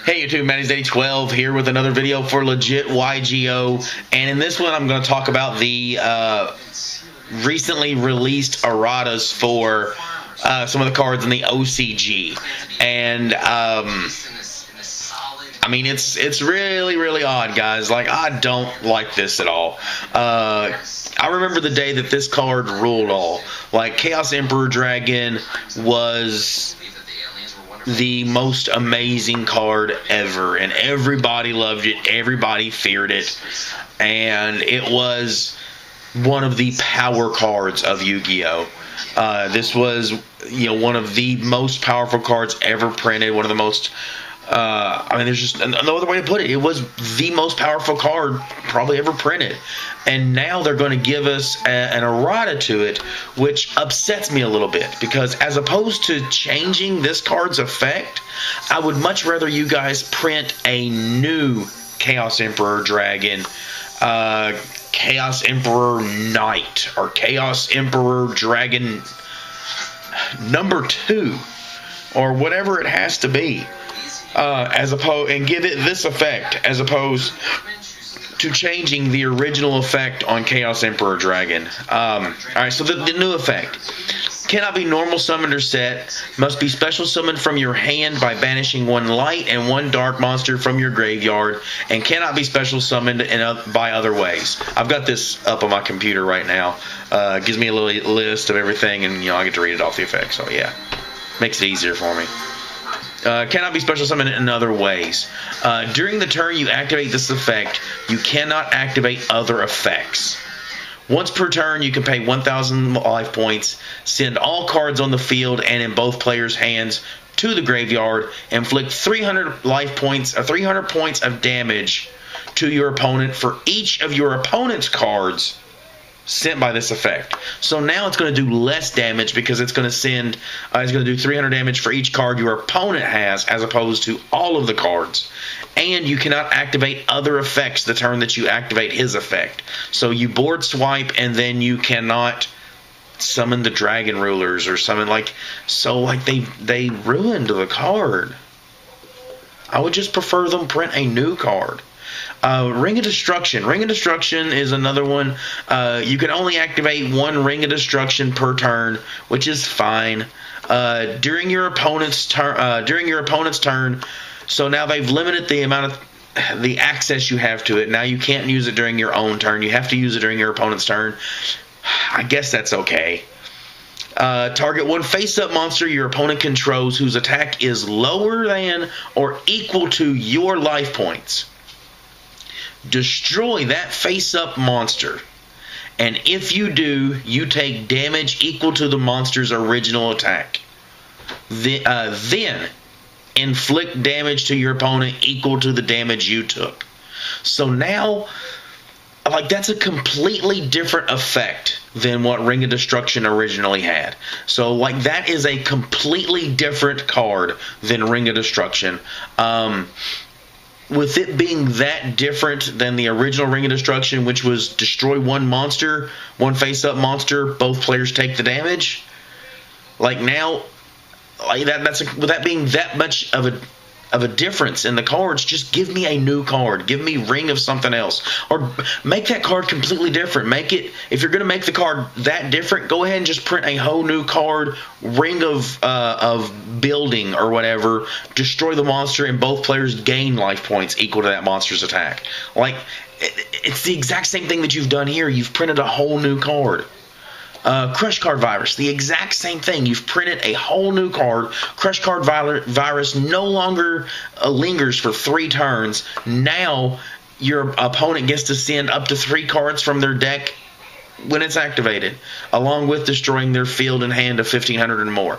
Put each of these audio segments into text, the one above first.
Hey YouTube, Matty's8012 here with another video for legit YGO, and in this one I'm going to talk about the recently released erratas for some of the cards in the OCG, and I mean it's really odd, guys. Like, I don't like this at all. I remember the day that this card ruled all. Like, Chaos Emperor Dragon was the most amazing card ever, and everybody loved it, everybody feared it, and it was one of the power cards of Yu-Gi-Oh! This was, one of the most powerful cards ever printed, one of the most I mean, there's just no other way to put it. It was the most powerful card probably ever printed. And now they're going to give us an errata to it, which upsets me a little bit, because as opposed to changing this card's effect, I would much rather you guys print a new Chaos Emperor Dragon, Chaos Emperor Knight, or Chaos Emperor Dragon #2, or whatever it has to be. And give it this effect, as opposed to changing the original effect on Chaos Emperor Dragon. Alright, so the new effect. Cannot be normal summoned or set. Must be special summoned from your hand by banishing one light and one dark monster from your graveyard, and cannot be special summoned by other ways. I've got this up on my computer right now. It gives me a little list of everything, and I get to read it off the effect, so yeah. Makes it easier for me. Cannot be special summoned in other ways. During the turn you activate this effect, you cannot activate other effects. Once per turn, you can pay 1,000 life points, send all cards on the field and in both players' hands to the graveyard, inflict 300 life points, 300 points of damage to your opponent for each of your opponent's cards sent by this effect. So now it's going to do less damage, because it's going to send, it's going to do 300 damage for each card your opponent has, as opposed to all of the cards. And you cannot activate other effects the turn that you activate his effect. So you board swipe, and then you cannot summon the Dragon Rulers or summon, they ruined the card. I would just prefer them print a new card. Ring of Destruction. Ring of Destruction is another one. You can only activate one Ring of Destruction per turn, which is fine. During your opponent's turn. So now they've limited the amount of the access you have to it. Now you can't use it during your own turn. You have to use it during your opponent's turn. I guess that's okay. Target one face-up monster your opponent controls whose attack is lower than or equal to your life points. Destroy that face-up monster, and if you do, you take damage equal to the monster's original attack. Then inflict damage to your opponent equal to the damage you took. So now, that's a completely different effect than what Ring of Destruction originally had. So that is a completely different card than Ring of Destruction. With it being that different than the original Ring of Destruction, which was destroy one monster, one face-up monster, both players take the damage. Now, with that being that much of a difference in the cards, just give me a new card. Give me Ring of something else, or make that card completely different. Make it, if you're going to make the card that different, go ahead and just print a whole new card, Ring of Building or whatever. Destroy the monster, and both players gain life points equal to that monster's attack. It's the exact same thing that you've done here. You've printed a whole new card. Crush Card Virus, the exact same thing. You've printed a whole new card. Crush Card Virus no longer lingers for 3 turns. Now your opponent gets to send up to 3 cards from their deck when it's activated, along with destroying their field and hand of 1,500 and more.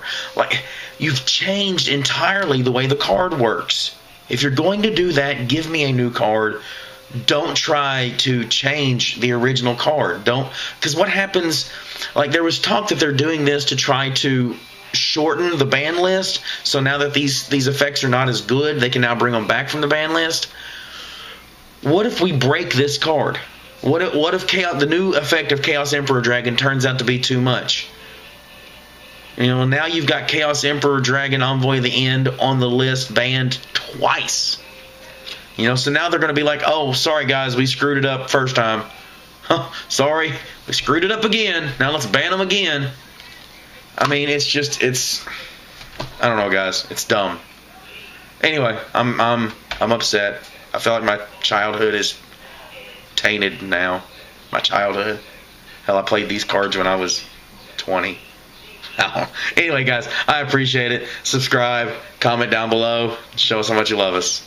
You've changed entirely the way the card works. If you're going to do that, give me a new card. Don't try to change the original card. Because what happens, there was talk that they're doing this to try to shorten the ban list, so now that these effects are not as good, they can now bring them back from the ban list. What if we break this card? What if the new effect of Chaos Emperor Dragon turns out to be too much? Now you've got Chaos Emperor Dragon Envoy of the End on the list, banned twice. You know, so now they're going to be like, oh, sorry guys, we screwed it up first time. Sorry, we screwed it up again. Now let's ban them again. I mean, it's I don't know, guys. It's dumb. Anyway, I'm upset. I feel like my childhood is tainted now. My childhood. Hell, I played these cards when I was 20. Anyway, guys, I appreciate it. Subscribe, comment down below, show us how much you love us.